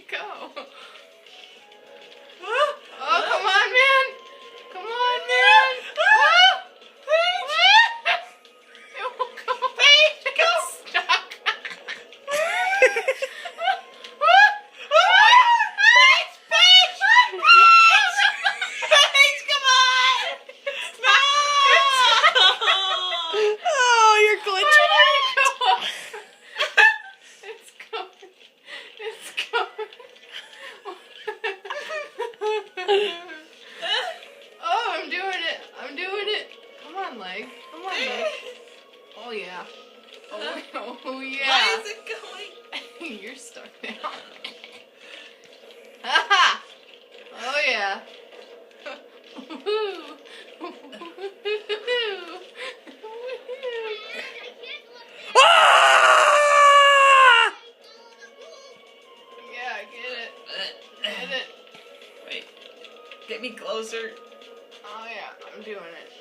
Go. Oh, come on, man. Come on, man. Oh, Paige. It won't go. Paige, go. Stuck. Paige, come on. No. Oh, you're glitching. It's going. It's going. Oh, I'm doing it. I'm doing it. Come on, leg. Come on, leg. Oh, yeah. Oh yeah. Why is it going? You're stuck now. Ha! Oh, yeah. Ah! Yeah, get it. Get it. Wait. Get me closer. Oh, yeah. I'm doing it.